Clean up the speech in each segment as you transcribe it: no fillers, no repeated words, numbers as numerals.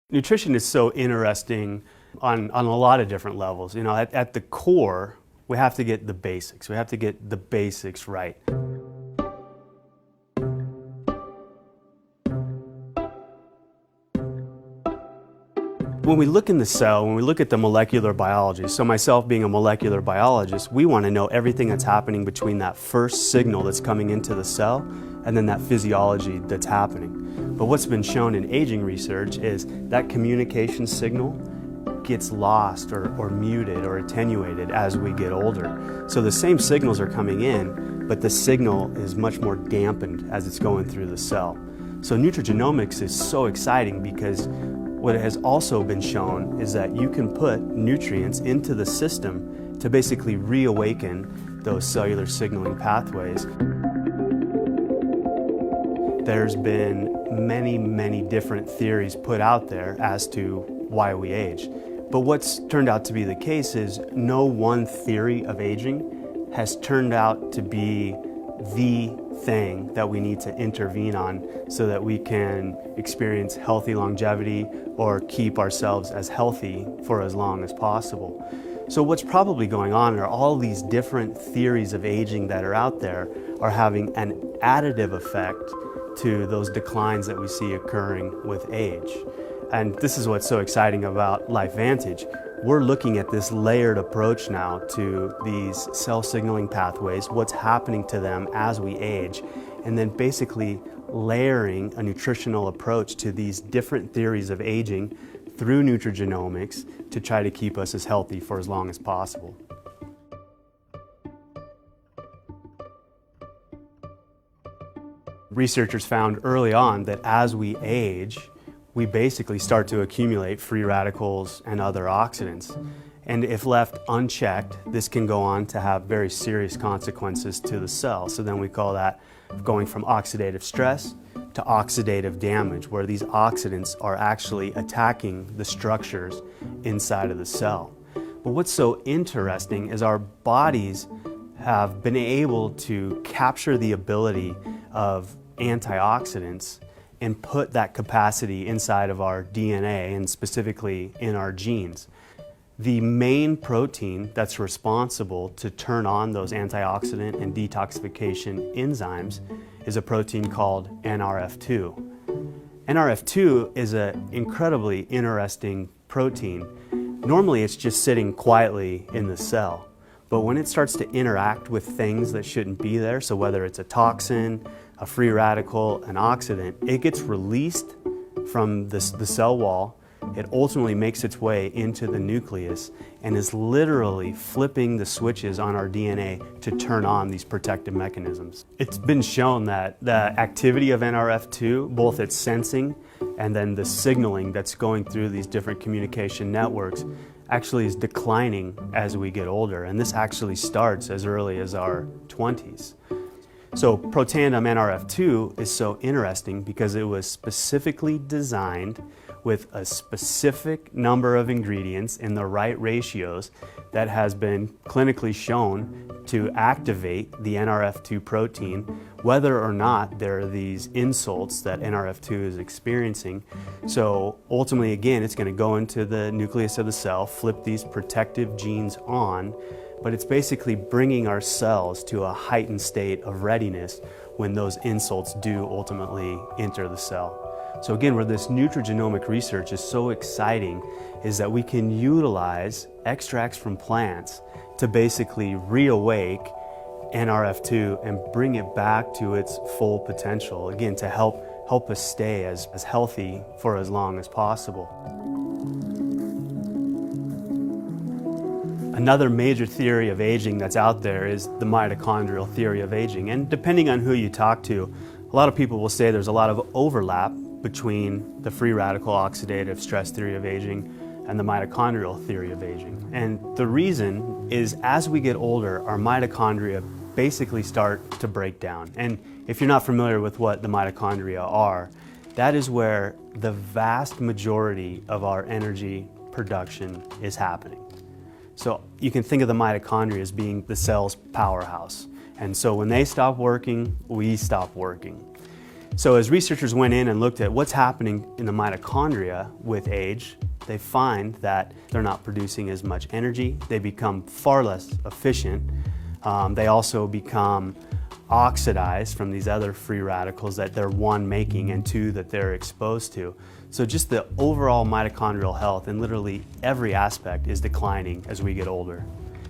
Nutrition is so interesting on a lot of different levels. You know, at the core, we have to get the basics. We have to get the basics right. When we look in the cell, when we look at the molecular biology, so myself being a molecular biologist, we want to know everything that's happening between that first signal that's coming into the cell and then that physiology that's happening. But what's been shown in aging research is that communication signal gets lost or muted or attenuated as we get older. So the same signals are coming in, but the signal is much more dampened as it's going through the cell. So nutrigenomics is so exciting because what has also been shown is that you can put nutrients into the system to basically reawaken those cellular signaling pathways. There's been many different theories put out there as to why we age. But what's turned out to be the case is no one theory of aging has turned out to be the thing that we need to intervene on so that we can experience healthy longevity or keep ourselves as healthy for as long as possible. So what's probably going on are all these different theories of aging that are out there are having an additive effect to those declines that we see occurring with age. And this is what's so exciting about LifeVantage. We're looking at this layered approach now to these cell signaling pathways, what's happening to them as we age, and then basically layering a nutritional approach to these different theories of aging through nutrigenomics to try to keep us as healthy for as long as possible. Researchers found early on that as we age, we basically start to accumulate free radicals and other oxidants. And if left unchecked, this can go on to have very serious consequences to the cell. So then we call that going from oxidative stress to oxidative damage, where these oxidants are actually attacking the structures inside of the cell. But what's so interesting is our bodies have been able to capture the ability of antioxidants and put that capacity inside of our DNA and specifically in our genes. The main protein that's responsible to turn on those antioxidant and detoxification enzymes is a protein called NRF2. NRF2 is an incredibly interesting protein. Normally it's just sitting quietly in the cell, but when it starts to interact with things that shouldn't be there, so whether it's a toxin, a free radical, an oxidant, it gets released from the cell wall. It ultimately makes its way into the nucleus and is literally flipping the switches on our DNA to turn on these protective mechanisms. It's been shown that the activity of NRF2, both its sensing and then the signaling that's going through these different communication networks, actually is declining as we get older. And this actually starts as early as our 20s. So Protandim NRF2 is so interesting because it was specifically designed with a specific number of ingredients in the right ratios that has been clinically shown to activate the NRF2 protein, whether or not there are these insults that NRF2 is experiencing. So ultimately, again, it's going to go into the nucleus of the cell, flip these protective genes on, but it's basically bringing our cells to a heightened state of readiness when those insults do ultimately enter the cell. So again, where this nutrigenomic research is so exciting is that we can utilize extracts from plants to basically reawake NRF2 and bring it back to its full potential, again, to help us stay as healthy for as long as possible. Another major theory of aging that's out there is the mitochondrial theory of aging. And depending on who you talk to, a lot of people will say there's a lot of overlap between the free radical oxidative stress theory of aging and the mitochondrial theory of aging. And the reason is as we get older, our mitochondria basically start to break down. And if you're not familiar with what the mitochondria are, that is where the vast majority of our energy production is happening. So you can think of the mitochondria as being the cell's powerhouse. And so when they stop working, we stop working. So as researchers went in and looked at what's happening in the mitochondria with age, they find that they're not producing as much energy. They become far less efficient. They also become oxidized from these other free radicals that they're one, making, and two, that they're exposed to. So just the overall mitochondrial health in literally every aspect is declining as we get older.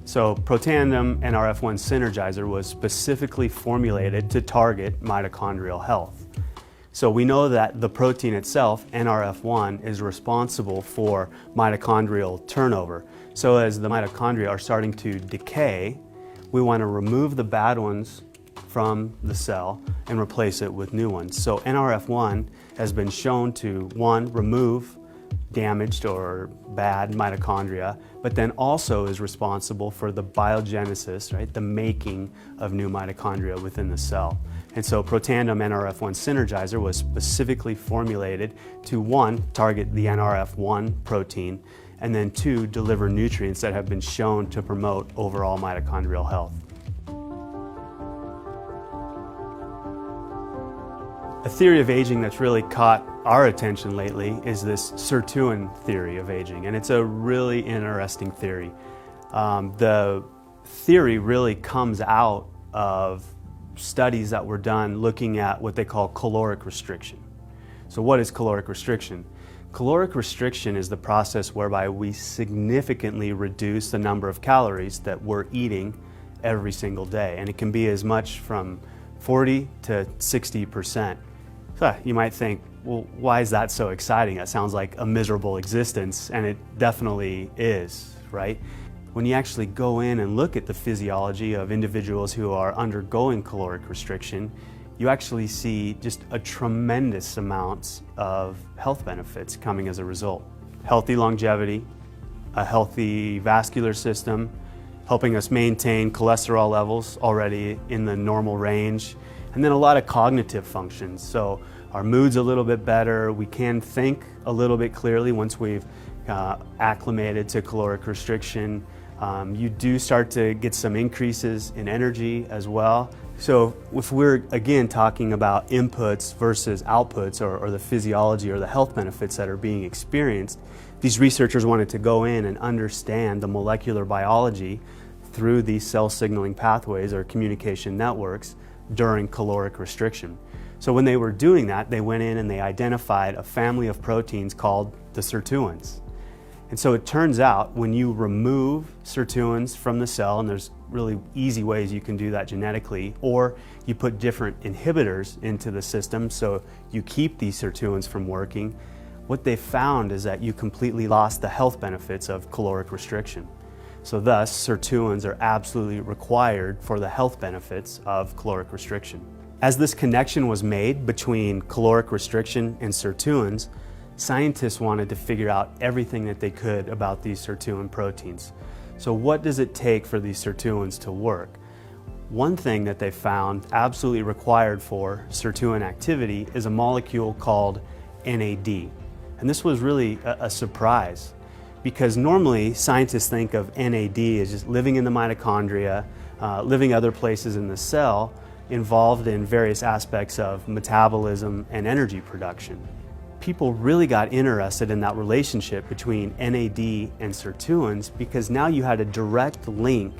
So Protandim NRF1 Synergizer was specifically formulated to target mitochondrial health. So we know that the protein itself, NRF1, is responsible for mitochondrial turnover. So as the mitochondria are starting to decay, we want to remove the bad ones from the cell and replace it with new ones. So NRF1 has been shown to, one, remove damaged or bad mitochondria, but then also is responsible for the biogenesis, right, the making of new mitochondria within the cell. And so Protandim NRF1 Synergizer was specifically formulated to, one, target the NRF1 protein, and then two, deliver nutrients that have been shown to promote overall mitochondrial health. A theory of aging that's really caught our attention lately is this sirtuin theory of aging, and it's a really interesting theory. The theory really comes out of studies that were done looking at what they call caloric restriction. So what is caloric restriction? Caloric restriction is the process whereby we significantly reduce the number of calories that we're eating every single day, and it can be as much from 40 to 60%. So you might think, well, why is that so exciting? That sounds like a miserable existence, and it definitely is, right? When you actually go in and look at the physiology of individuals who are undergoing caloric restriction, you actually see just a tremendous amounts of health benefits coming as a result. Healthy longevity, a healthy vascular system, helping us maintain cholesterol levels already in the normal range, and then a lot of cognitive functions. So our mood's a little bit better, we can think a little bit clearly once we've acclimated to caloric restriction. You do start to get some increases in energy as well. So if we're again talking about inputs versus outputs, or the physiology or the health benefits that are being experienced, these researchers wanted to go in and understand the molecular biology through these cell signaling pathways or communication networks during caloric restriction. So when they were doing that, they went in and they identified a family of proteins called the sirtuins. And so it turns out when you remove sirtuins from the cell, and there's really easy ways you can do that genetically, or you put different inhibitors into the system so you keep these sirtuins from working, what they found is that you completely lost the health benefits of caloric restriction. So thus, sirtuins are absolutely required for the health benefits of caloric restriction. As this connection was made between caloric restriction and sirtuins, scientists wanted to figure out everything that they could about these sirtuin proteins. So what does it take for these sirtuins to work? One thing that they found absolutely required for sirtuin activity is a molecule called NAD. And this was really a surprise, because normally scientists think of NAD as just living in the mitochondria, living other places in the cell, involved in various aspects of metabolism and energy production. People really got interested in that relationship between NAD and sirtuins because now you had a direct link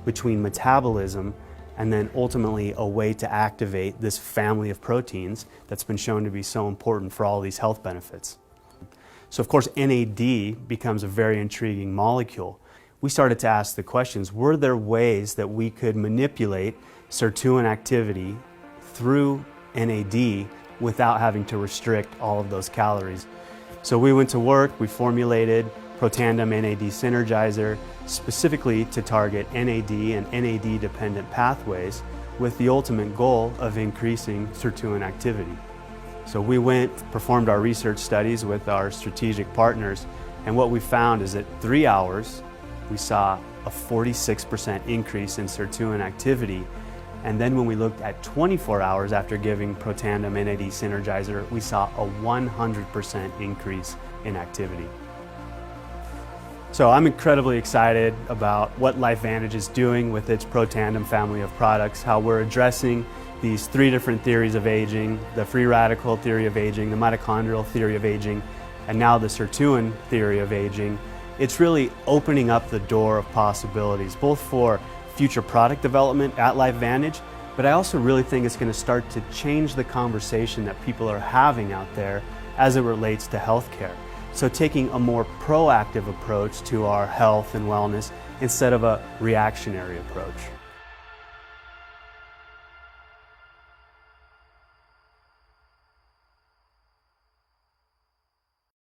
between metabolism and then ultimately a way to activate this family of proteins that's been shown to be so important for all these health benefits. So of course NAD becomes a very intriguing molecule. We started to ask the questions, were there ways that we could manipulate sirtuin activity through NAD without having to restrict all of those calories? So we went to work, we formulated Protandim NAD Synergizer specifically to target NAD and NAD-dependent pathways with the ultimate goal of increasing sirtuin activity. So we performed our research studies with our strategic partners, and what we found is that 3 hours, we saw a 46% increase in sirtuin activity. And then when we looked at 24 hours after giving Protandim NAD Synergizer, we saw a 100% increase in activity. So I'm incredibly excited about what LifeVantage is doing with its Protandim family of products, how we're addressing these three different theories of aging, the free radical theory of aging, the mitochondrial theory of aging, and now the sirtuin theory of aging, it's really opening up the door of possibilities, both for future product development at LifeVantage, but I also really think it's going to start to change the conversation that people are having out there as it relates to healthcare. So taking a more proactive approach to our health and wellness instead of a reactionary approach.